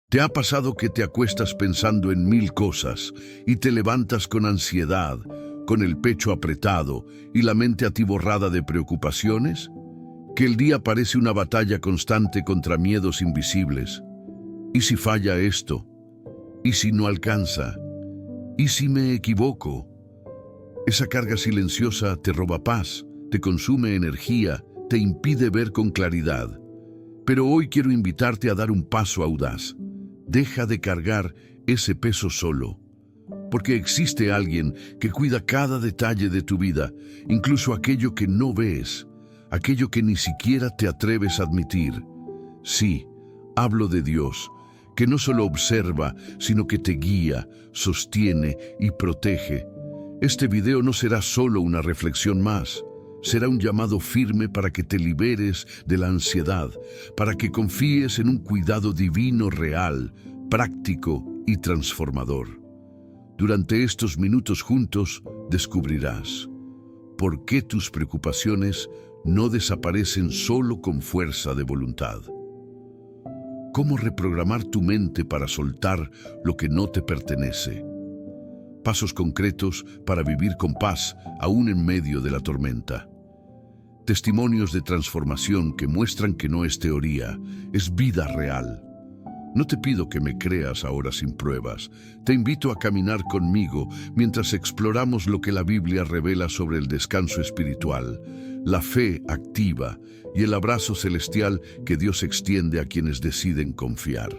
¿Te ha pasado que te acuestas pensando en mil cosas y te levantas con ansiedad, con el pecho apretado y la mente atiborrada de preocupaciones? ¿Que el día parece una batalla constante contra miedos invisibles? ¿Y si falla esto? ¿Y si no alcanza? ¿Y si me equivoco? Esa carga silenciosa te roba paz, te consume energía, te impide ver con claridad. Pero hoy quiero invitarte a dar un paso audaz. Deja de cargar ese peso solo, porque existe alguien que cuida cada detalle de tu vida, incluso aquello que no ves, aquello que ni siquiera te atreves a admitir. Sí, hablo de Dios, que no solo observa, sino que te guía, sostiene y protege. Este video no será solo una reflexión más. Será un llamado firme para que te liberes de la ansiedad, para que confíes en un cuidado divino real, práctico y transformador. Durante estos minutos juntos descubrirás por qué tus preocupaciones no desaparecen solo con fuerza de voluntad. Cómo reprogramar tu mente para soltar lo que no te pertenece. Pasos concretos para vivir con paz aún en medio de la tormenta. Testimonios de transformación que muestran que no es teoría, es vida real. No te pido que me creas ahora sin pruebas. Te invito a caminar conmigo mientras exploramos lo que la Biblia revela sobre el descanso espiritual, la fe activa y el abrazo celestial que Dios extiende a quienes deciden confiar.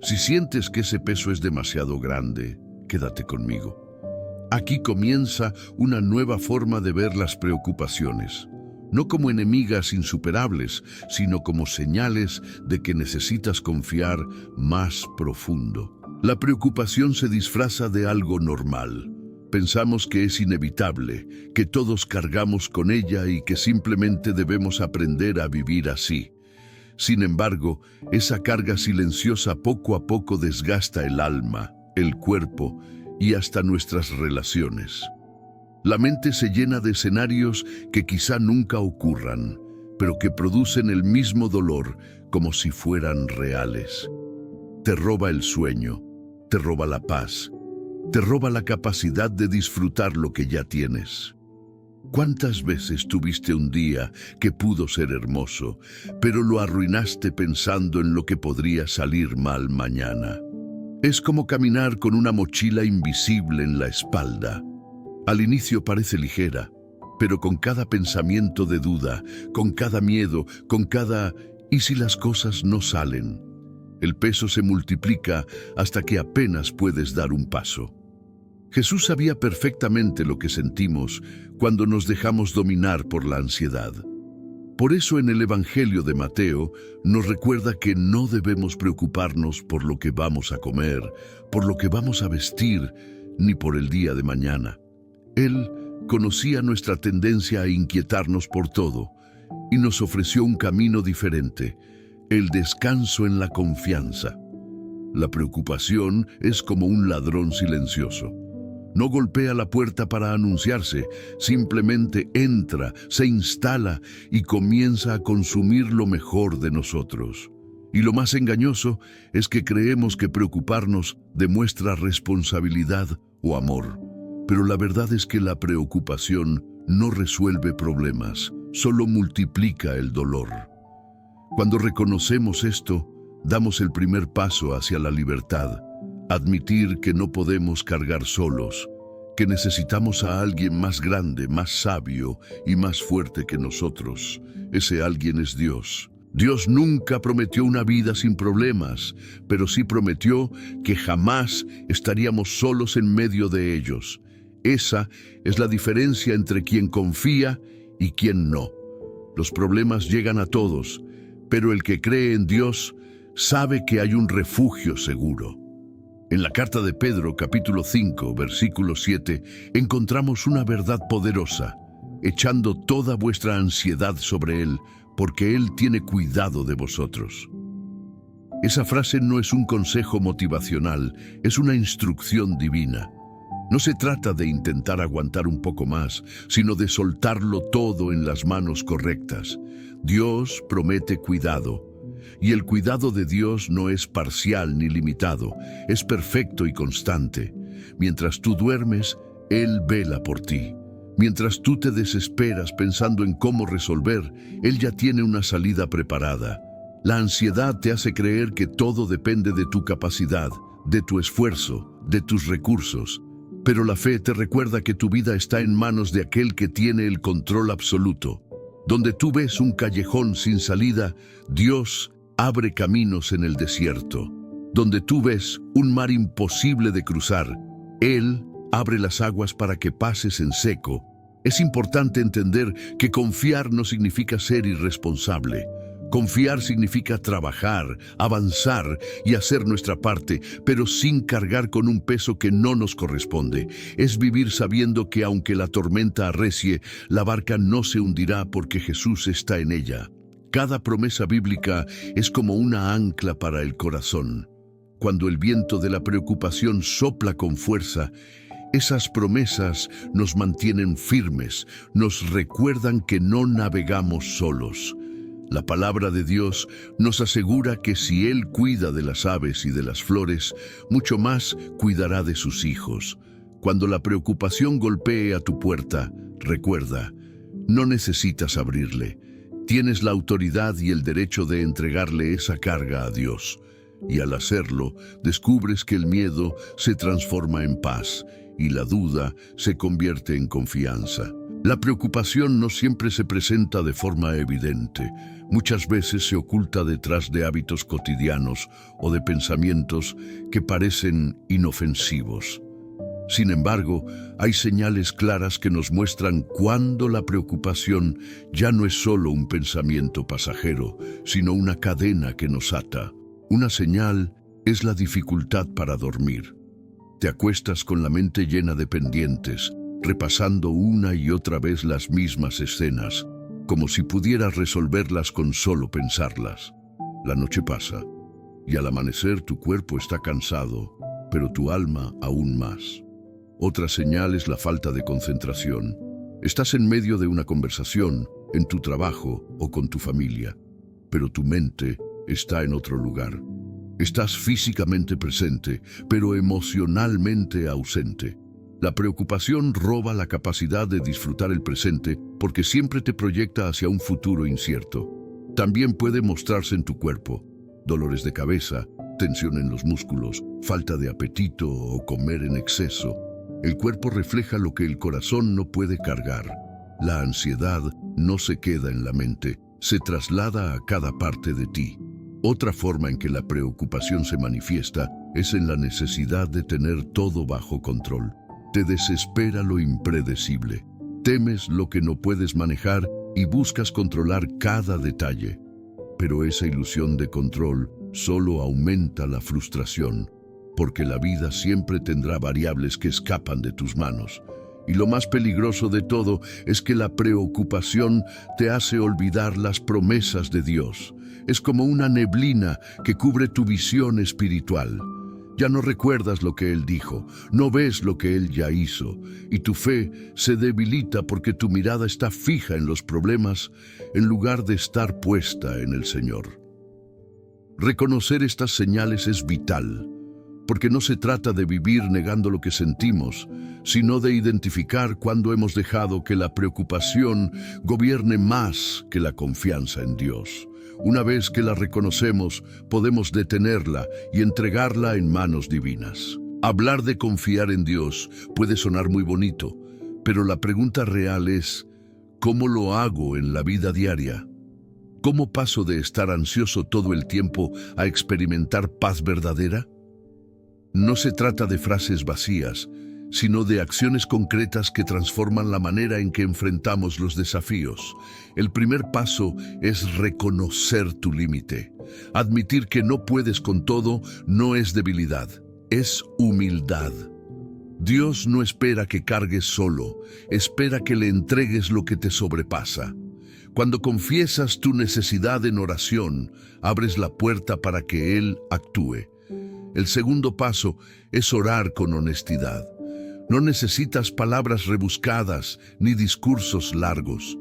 Si sientes que ese peso es demasiado grande, quédate conmigo. Aquí comienza una nueva forma de ver las preocupaciones. No como enemigas insuperables, sino como señales de que necesitas confiar más profundo. La preocupación se disfraza de algo normal. Pensamos que es inevitable, que todos cargamos con ella y que simplemente debemos aprender a vivir así. Sin embargo, esa carga silenciosa poco a poco desgasta el alma, el cuerpo y hasta nuestras relaciones. La mente se llena de escenarios que quizá nunca ocurran, pero que producen el mismo dolor como si fueran reales. Te roba el sueño, te roba la paz, te roba la capacidad de disfrutar lo que ya tienes. ¿Cuántas veces tuviste un día que pudo ser hermoso, pero lo arruinaste pensando en lo que podría salir mal mañana? Es como caminar con una mochila invisible en la espalda. Al inicio parece ligera, pero con cada pensamiento de duda, con cada miedo, con cada ¿y si las cosas no salen? El peso se multiplica hasta que apenas puedes dar un paso. Jesús sabía perfectamente lo que sentimos cuando nos dejamos dominar por la ansiedad. Por eso en el Evangelio de Mateo nos recuerda que no debemos preocuparnos por lo que vamos a comer, por lo que vamos a vestir, ni por el día de mañana. Él conocía nuestra tendencia a inquietarnos por todo y nos ofreció un camino diferente, el descanso en la confianza. La preocupación es como un ladrón silencioso. No golpea la puerta para anunciarse, simplemente entra, se instala y comienza a consumir lo mejor de nosotros. Y lo más engañoso es que creemos que preocuparnos demuestra responsabilidad o amor. Pero la verdad es que la preocupación no resuelve problemas, solo multiplica el dolor. Cuando reconocemos esto, damos el primer paso hacia la libertad. Admitir que no podemos cargar solos, que necesitamos a alguien más grande, más sabio y más fuerte que nosotros. Ese alguien es Dios. Dios nunca prometió una vida sin problemas, pero sí prometió que jamás estaríamos solos en medio de ellos. Esa es la diferencia entre quien confía y quien no. Los problemas llegan a todos, pero el que cree en Dios sabe que hay un refugio seguro. En la carta de Pedro, capítulo 5, versículo 7, encontramos una verdad poderosa: echando toda vuestra ansiedad sobre Él, porque Él tiene cuidado de vosotros. Esa frase no es un consejo motivacional, es una instrucción divina. No se trata de intentar aguantar un poco más, sino de soltarlo todo en las manos correctas. Dios promete cuidado, Y el cuidado de Dios no es parcial ni limitado, es perfecto y constante. Mientras tú duermes, Él vela por ti. Mientras tú te desesperas pensando en cómo resolver, Él ya tiene una salida preparada. La ansiedad te hace creer que todo depende de tu capacidad, de tu esfuerzo, de tus recursos. Pero la fe te recuerda que tu vida está en manos de aquel que tiene el control absoluto. Donde tú ves un callejón sin salida, Dios abre caminos en el desierto. Donde tú ves un mar imposible de cruzar, Él abre las aguas para que pases en seco. Es importante entender que confiar no significa ser irresponsable. Confiar significa trabajar, avanzar y hacer nuestra parte, pero sin cargar con un peso que no nos corresponde. Es vivir sabiendo que aunque la tormenta arrecie, la barca no se hundirá porque Jesús está en ella. Cada promesa bíblica es como una ancla para el corazón. Cuando el viento de la preocupación sopla con fuerza, esas promesas nos mantienen firmes, nos recuerdan que no navegamos solos. La palabra de Dios nos asegura que si Él cuida de las aves y de las flores, mucho más cuidará de sus hijos. Cuando la preocupación golpee a tu puerta, recuerda, no necesitas abrirle. Tienes la autoridad y el derecho de entregarle esa carga a Dios. Y al hacerlo, descubres que el miedo se transforma en paz y la duda se convierte en confianza. La preocupación no siempre se presenta de forma evidente. Muchas veces se oculta detrás de hábitos cotidianos o de pensamientos que parecen inofensivos. Sin embargo, hay señales claras que nos muestran cuándo la preocupación ya no es solo un pensamiento pasajero, sino una cadena que nos ata. Una señal es la dificultad para dormir. Te acuestas con la mente llena de pendientes, repasando una y otra vez las mismas escenas, como si pudieras resolverlas con solo pensarlas. La noche pasa, y al amanecer tu cuerpo está cansado, pero tu alma aún más. Otra señal es la falta de concentración. Estás en medio de una conversación, en tu trabajo o con tu familia, pero tu mente está en otro lugar. Estás físicamente presente, pero emocionalmente ausente. La preocupación roba la capacidad de disfrutar el presente porque siempre te proyecta hacia un futuro incierto. También puede mostrarse en tu cuerpo: dolores de cabeza, tensión en los músculos, falta de apetito o comer en exceso. El cuerpo refleja lo que el corazón no puede cargar. La ansiedad no se queda en la mente, se traslada a cada parte de ti. Otra forma en que la preocupación se manifiesta es en la necesidad de tener todo bajo control. Te desespera lo impredecible. Temes lo que no puedes manejar y buscas controlar cada detalle. Pero esa ilusión de control solo aumenta la frustración, porque la vida siempre tendrá variables que escapan de tus manos. Y lo más peligroso de todo es que la preocupación te hace olvidar las promesas de Dios. Es como una neblina que cubre tu visión espiritual. Ya no recuerdas lo que Él dijo, no ves lo que Él ya hizo, y tu fe se debilita porque tu mirada está fija en los problemas en lugar de estar puesta en el Señor. Reconocer estas señales es vital, porque no se trata de vivir negando lo que sentimos, sino de identificar cuándo hemos dejado que la preocupación gobierne más que la confianza en Dios. Una vez que la reconocemos, podemos detenerla y entregarla en manos divinas. Hablar de confiar en Dios puede sonar muy bonito, pero la pregunta real es: ¿cómo lo hago en la vida diaria? ¿Cómo paso de estar ansioso todo el tiempo a experimentar paz verdadera? No se trata de frases vacías, sino de acciones concretas que transforman la manera en que enfrentamos los desafíos. El primer paso es reconocer tu límite. Admitir que no puedes con todo no es debilidad, es humildad. Dios no espera que cargues solo, espera que le entregues lo que te sobrepasa. Cuando confiesas tu necesidad en oración, abres la puerta para que Él actúe. El segundo paso es orar con honestidad. No necesitas palabras rebuscadas ni discursos largos.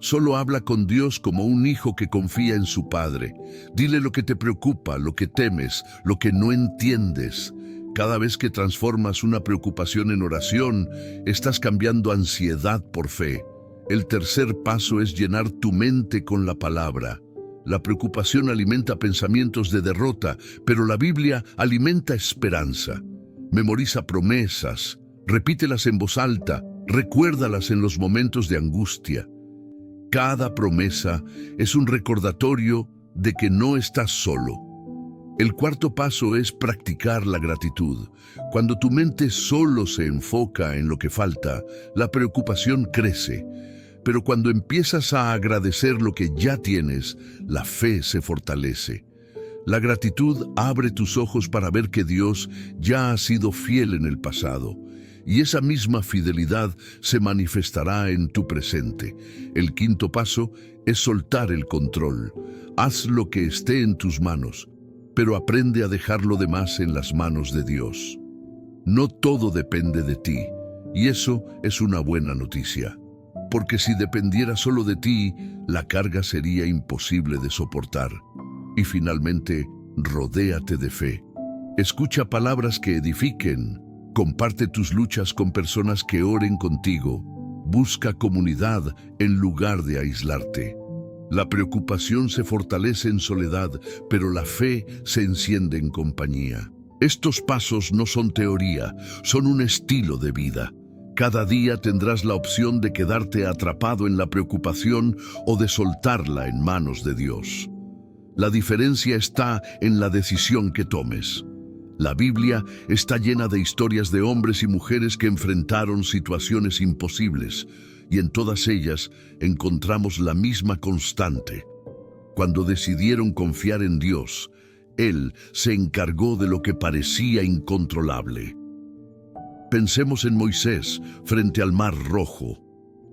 Solo habla con Dios como un hijo que confía en su padre. Dile lo que te preocupa, lo que temes, lo que no entiendes. Cada vez que transformas una preocupación en oración, estás cambiando ansiedad por fe. El tercer paso es llenar tu mente con la palabra. La preocupación alimenta pensamientos de derrota, pero la Biblia alimenta esperanza. Memoriza promesas, repítelas en voz alta, recuérdalas en los momentos de angustia. Cada promesa es un recordatorio de que no estás solo. El cuarto paso es practicar la gratitud. Cuando tu mente solo se enfoca en lo que falta, la preocupación crece. Pero cuando empiezas a agradecer lo que ya tienes, la fe se fortalece. La gratitud abre tus ojos para ver que Dios ya ha sido fiel en el pasado. Y esa misma fidelidad se manifestará en tu presente. El quinto paso es soltar el control. Haz lo que esté en tus manos, pero aprende a dejar lo demás en las manos de Dios. No todo depende de ti, y eso es una buena noticia. Porque si dependiera solo de ti, la carga sería imposible de soportar. Y finalmente, rodéate de fe. Escucha palabras que edifiquen. Comparte tus luchas con personas que oren contigo. Busca comunidad en lugar de aislarte. La preocupación se fortalece en soledad, pero la fe se enciende en compañía. Estos pasos no son teoría, son un estilo de vida. Cada día tendrás la opción de quedarte atrapado en la preocupación o de soltarla en manos de Dios. La diferencia está en la decisión que tomes. La Biblia está llena de historias de hombres y mujeres que enfrentaron situaciones imposibles, y en todas ellas encontramos la misma constante. Cuando decidieron confiar en Dios, Él se encargó de lo que parecía incontrolable. Pensemos en Moisés frente al Mar Rojo.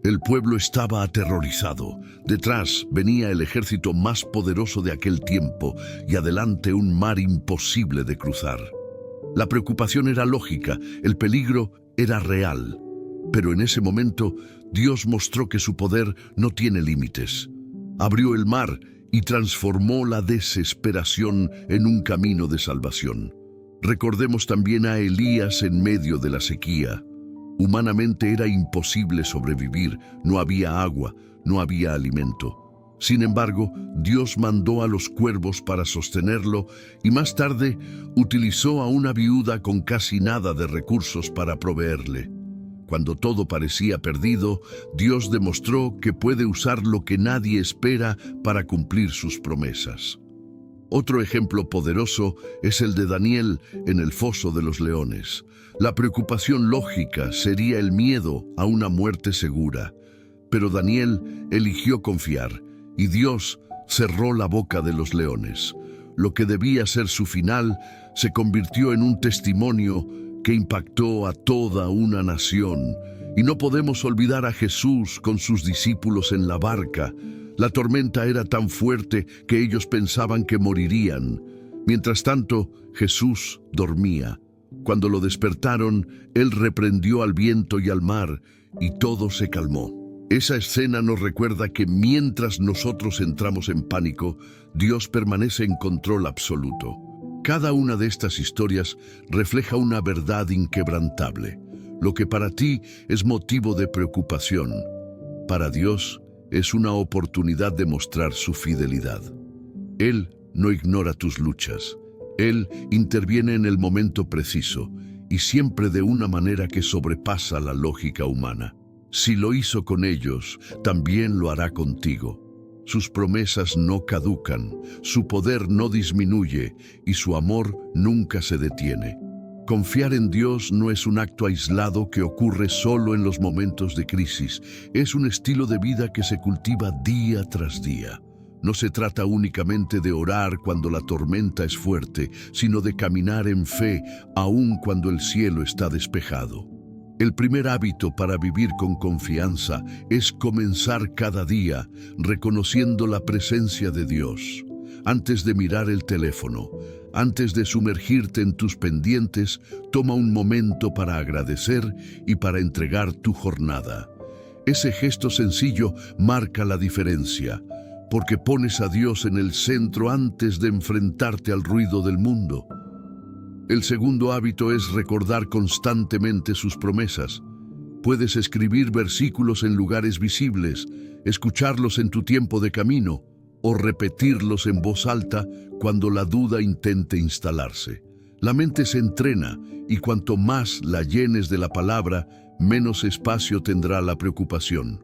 El pueblo estaba aterrorizado. Detrás venía el ejército más poderoso de aquel tiempo y adelante un mar imposible de cruzar. La preocupación era lógica, el peligro era real. Pero en ese momento, Dios mostró que su poder no tiene límites. Abrió el mar y transformó la desesperación en un camino de salvación. Recordemos también a Elías en medio de la sequía. Humanamente era imposible sobrevivir, no había agua, no había alimento. Sin embargo, Dios mandó a los cuervos para sostenerlo y más tarde utilizó a una viuda con casi nada de recursos para proveerle. Cuando todo parecía perdido, Dios demostró que puede usar lo que nadie espera para cumplir sus promesas. Otro ejemplo poderoso es el de Daniel en el foso de los leones. La preocupación lógica sería el miedo a una muerte segura. Pero Daniel eligió confiar, y Dios cerró la boca de los leones. Lo que debía ser su final se convirtió en un testimonio que impactó a toda una nación. Y no podemos olvidar a Jesús con sus discípulos en la barca. La tormenta era tan fuerte que ellos pensaban que morirían. Mientras tanto, Jesús dormía. Cuando lo despertaron, Él reprendió al viento y al mar, y todo se calmó. Esa escena nos recuerda que mientras nosotros entramos en pánico, Dios permanece en control absoluto. Cada una de estas historias refleja una verdad inquebrantable. Lo que para ti es motivo de preocupación, para Dios es una oportunidad de mostrar su fidelidad. Él no ignora tus luchas. Él interviene en el momento preciso y siempre de una manera que sobrepasa la lógica humana. Si lo hizo con ellos, también lo hará contigo. Sus promesas no caducan, su poder no disminuye y su amor nunca se detiene. Confiar en Dios no es un acto aislado que ocurre solo en los momentos de crisis. Es un estilo de vida que se cultiva día tras día. No se trata únicamente de orar cuando la tormenta es fuerte, sino de caminar en fe aun cuando el cielo está despejado. El primer hábito para vivir con confianza es comenzar cada día reconociendo la presencia de Dios. Antes de mirar el teléfono, antes de sumergirte en tus pendientes, toma un momento para agradecer y para entregar tu jornada. Ese gesto sencillo marca la diferencia, porque pones a Dios en el centro antes de enfrentarte al ruido del mundo. El segundo hábito es recordar constantemente sus promesas. Puedes escribir versículos en lugares visibles, escucharlos en tu tiempo de camino o repetirlos en voz alta cuando la duda intente instalarse. La mente se entrena y cuanto más la llenes de la palabra, menos espacio tendrá la preocupación.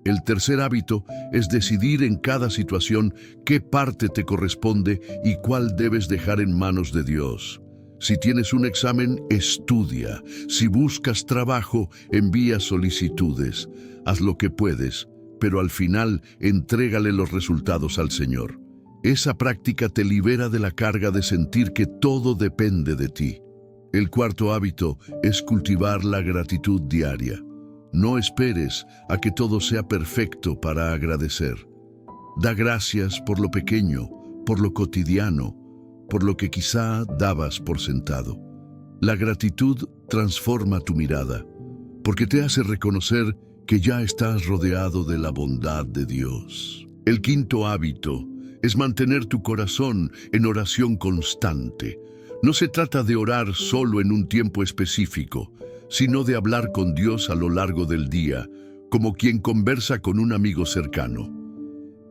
El tercer hábito es decidir en cada situación qué parte te corresponde y cuál debes dejar en manos de Dios. Si tienes un examen, estudia. Si buscas trabajo, envía solicitudes. Haz lo que puedes, pero al final entrégale los resultados al Señor. Esa práctica te libera de la carga de sentir que todo depende de ti. El cuarto hábito es cultivar la gratitud diaria. No esperes a que todo sea perfecto para agradecer. Da gracias por lo pequeño, por lo cotidiano, por lo que quizá dabas por sentado. La gratitud transforma tu mirada, porque te hace reconocer que ya estás rodeado de la bondad de Dios. El quinto hábito es mantener tu corazón en oración constante. No se trata de orar solo en un tiempo específico, sino de hablar con Dios a lo largo del día, como quien conversa con un amigo cercano.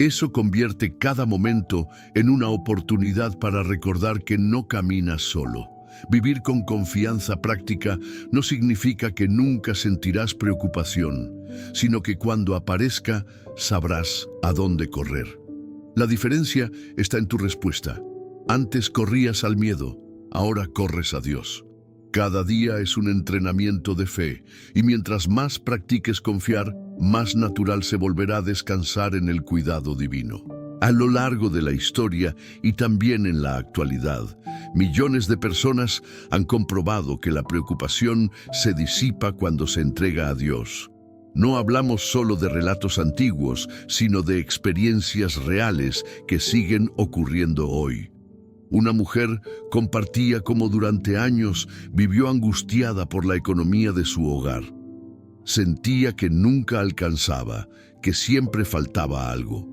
Eso convierte cada momento en una oportunidad para recordar que no caminas solo. Vivir con confianza práctica no significa que nunca sentirás preocupación, sino que cuando aparezca, sabrás a dónde correr. La diferencia está en tu respuesta. Antes corrías al miedo, ahora corres a Dios. Cada día es un entrenamiento de fe, y mientras más practiques confiar, más natural se volverá a descansar en el cuidado divino. A lo largo de la historia y también en la actualidad, millones de personas han comprobado que la preocupación se disipa cuando se entrega a Dios. No hablamos solo de relatos antiguos, sino de experiencias reales que siguen ocurriendo hoy. Una mujer compartía cómo durante años vivió angustiada por la economía de su hogar. Sentía que nunca alcanzaba, que siempre faltaba algo.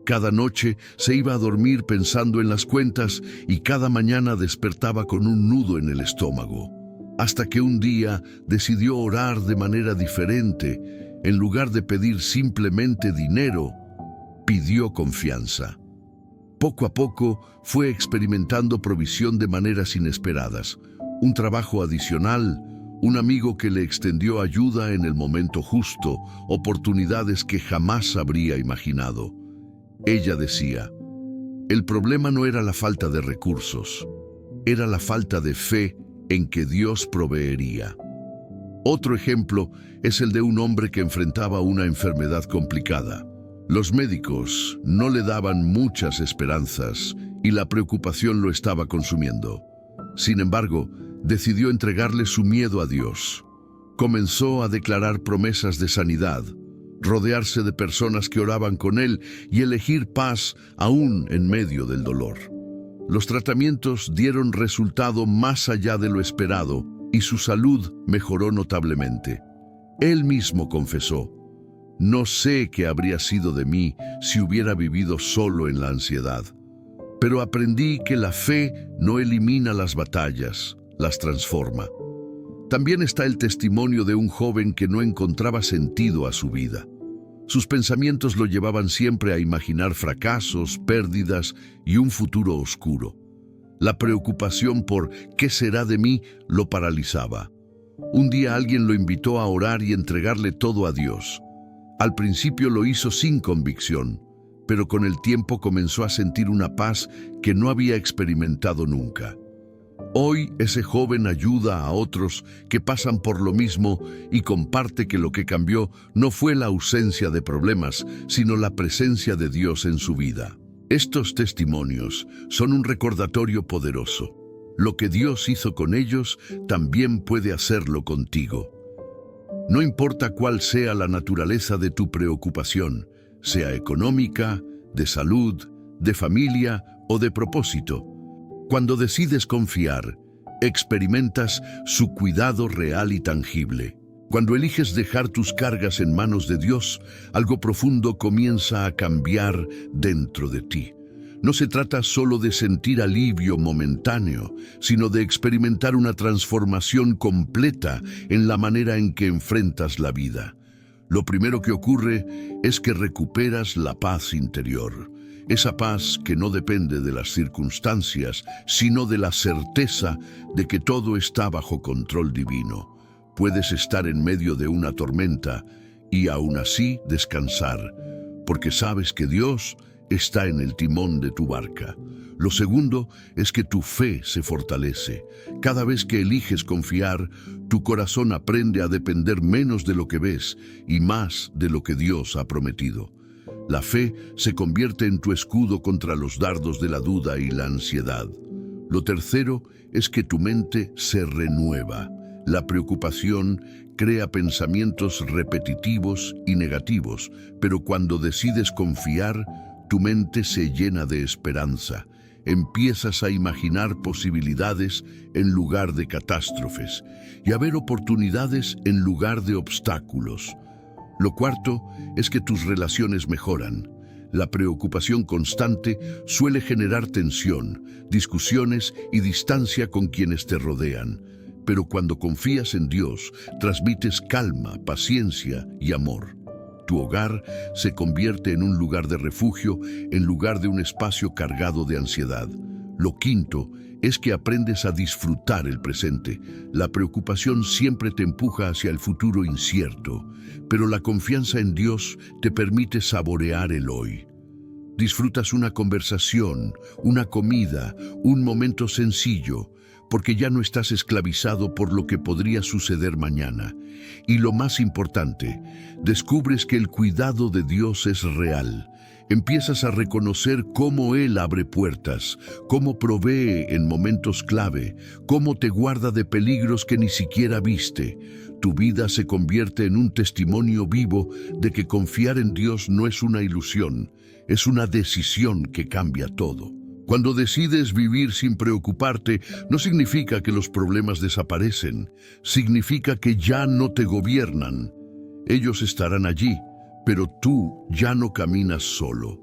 Cada noche se iba a dormir pensando en las cuentas y cada mañana despertaba con un nudo en el estómago. Hasta que un día decidió orar de manera diferente. En lugar de pedir simplemente dinero, pidió confianza. Poco a poco fue experimentando provisión de maneras inesperadas, un trabajo adicional, un amigo que le extendió ayuda en el momento justo, oportunidades que jamás habría imaginado. Ella decía, el problema no era la falta de recursos, era la falta de fe en que Dios proveería. Otro ejemplo es el de un hombre que enfrentaba una enfermedad complicada. Los médicos no le daban muchas esperanzas y la preocupación lo estaba consumiendo. Sin embargo, decidió entregarle su miedo a Dios. Comenzó a declarar promesas de sanidad, rodearse de personas que oraban con él y elegir paz aún en medio del dolor. Los tratamientos dieron resultado más allá de lo esperado y su salud mejoró notablemente. Él mismo confesó, no sé qué habría sido de mí si hubiera vivido solo en la ansiedad, pero aprendí que la fe no elimina las batallas, las transforma. También está el testimonio de un joven que no encontraba sentido a su vida. Sus pensamientos lo llevaban siempre a imaginar fracasos, pérdidas y un futuro oscuro. La preocupación por ¿qué será de mí? Lo paralizaba. Un día alguien lo invitó a orar y entregarle todo a Dios. Al principio lo hizo sin convicción, pero con el tiempo comenzó a sentir una paz que no había experimentado nunca. Hoy ese joven ayuda a otros que pasan por lo mismo y comparte que lo que cambió no fue la ausencia de problemas, sino la presencia de Dios en su vida. Estos testimonios son un recordatorio poderoso. Lo que Dios hizo con ellos, también puede hacerlo contigo. No importa cuál sea la naturaleza de tu preocupación, sea económica, de salud, de familia o de propósito. Cuando decides confiar, experimentas su cuidado real y tangible. Cuando eliges dejar tus cargas en manos de Dios, algo profundo comienza a cambiar dentro de ti. No se trata solo de sentir alivio momentáneo, sino de experimentar una transformación completa en la manera en que enfrentas la vida. Lo primero que ocurre es que recuperas la paz interior. Esa paz que no depende de las circunstancias, sino de la certeza de que todo está bajo control divino. Puedes estar en medio de una tormenta y aún así descansar, porque sabes que Dios está en el timón de tu barca. Lo segundo es que tu fe se fortalece. Cada vez que eliges confiar, tu corazón aprende a depender menos de lo que ves y más de lo que Dios ha prometido. La fe se convierte en tu escudo contra los dardos de la duda y la ansiedad. Lo tercero es que tu mente se renueva. La preocupación crea pensamientos repetitivos y negativos, pero cuando decides confiar, tu mente se llena de esperanza. Empiezas a imaginar posibilidades en lugar de catástrofes y a ver oportunidades en lugar de obstáculos. Lo cuarto es que tus relaciones mejoran. La preocupación constante suele generar tensión, discusiones y distancia con quienes te rodean. Pero cuando confías en Dios, transmites calma, paciencia y amor. Tu hogar se convierte en un lugar de refugio en lugar de un espacio cargado de ansiedad. Lo quinto es que aprendes a disfrutar el presente. La preocupación siempre te empuja hacia el futuro incierto, pero la confianza en Dios te permite saborear el hoy. Disfrutas una conversación, una comida, un momento sencillo, porque ya no estás esclavizado por lo que podría suceder mañana. Y lo más importante, descubres que el cuidado de Dios es real. Empiezas a reconocer cómo Él abre puertas, cómo provee en momentos clave, cómo te guarda de peligros que ni siquiera viste. Tu vida se convierte en un testimonio vivo de que confiar en Dios no es una ilusión, es una decisión que cambia todo. Cuando decides vivir sin preocuparte, no significa que los problemas desaparecen, significa que ya no te gobiernan. Ellos estarán allí, pero tú ya no caminas solo.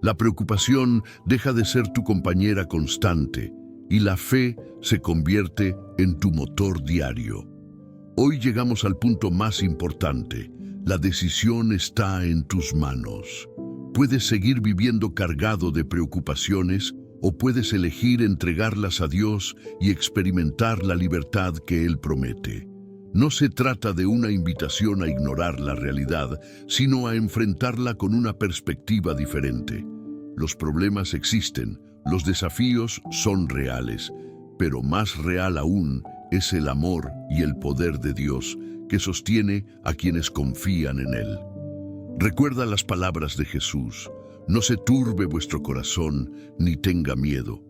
La preocupación deja de ser tu compañera constante y la fe se convierte en tu motor diario. Hoy llegamos al punto más importante. La decisión está en tus manos. Puedes seguir viviendo cargado de preocupaciones o puedes elegir entregarlas a Dios y experimentar la libertad que Él promete. No se trata de una invitación a ignorar la realidad, sino a enfrentarla con una perspectiva diferente. Los problemas existen, los desafíos son reales, pero más real aún es el amor y el poder de Dios que sostiene a quienes confían en Él. Recuerda las palabras de Jesús: no se turbe vuestro corazón ni tenga miedo.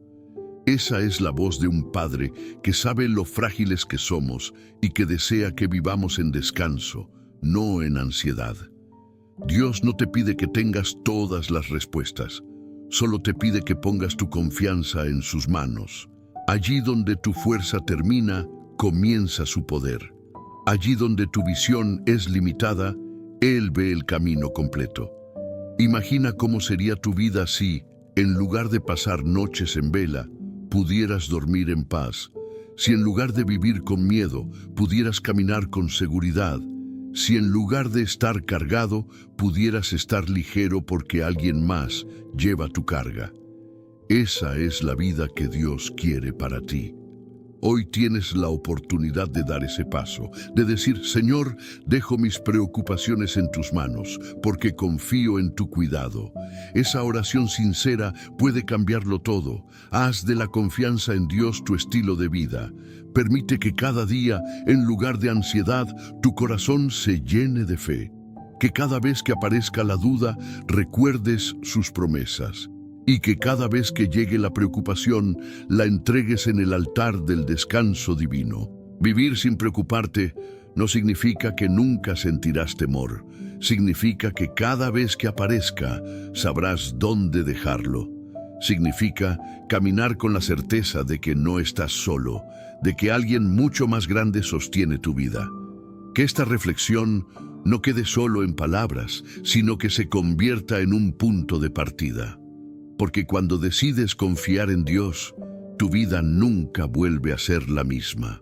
Esa es la voz de un Padre que sabe lo frágiles que somos y que desea que vivamos en descanso, no en ansiedad. Dios no te pide que tengas todas las respuestas, solo te pide que pongas tu confianza en sus manos. Allí donde tu fuerza termina, comienza su poder. Allí donde tu visión es limitada, Él ve el camino completo. Imagina cómo sería tu vida si, en lugar de pasar noches en vela, pudieras dormir en paz. Si en lugar de vivir con miedo, pudieras caminar con seguridad. Si en lugar de estar cargado, pudieras estar ligero porque alguien más lleva tu carga. Esa es la vida que Dios quiere para ti. Hoy tienes la oportunidad de dar ese paso, de decir: Señor, dejo mis preocupaciones en tus manos, porque confío en tu cuidado. Esa oración sincera puede cambiarlo todo. Haz de la confianza en Dios tu estilo de vida. Permite que cada día, en lugar de ansiedad, tu corazón se llene de fe. Que cada vez que aparezca la duda, recuerdes sus promesas. Y que cada vez que llegue la preocupación, la entregues en el altar del descanso divino. Vivir sin preocuparte no significa que nunca sentirás temor. Significa que cada vez que aparezca, sabrás dónde dejarlo. Significa caminar con la certeza de que no estás solo, de que alguien mucho más grande sostiene tu vida. Que esta reflexión no quede solo en palabras, sino que se convierta en un punto de partida. Porque cuando decides confiar en Dios, tu vida nunca vuelve a ser la misma.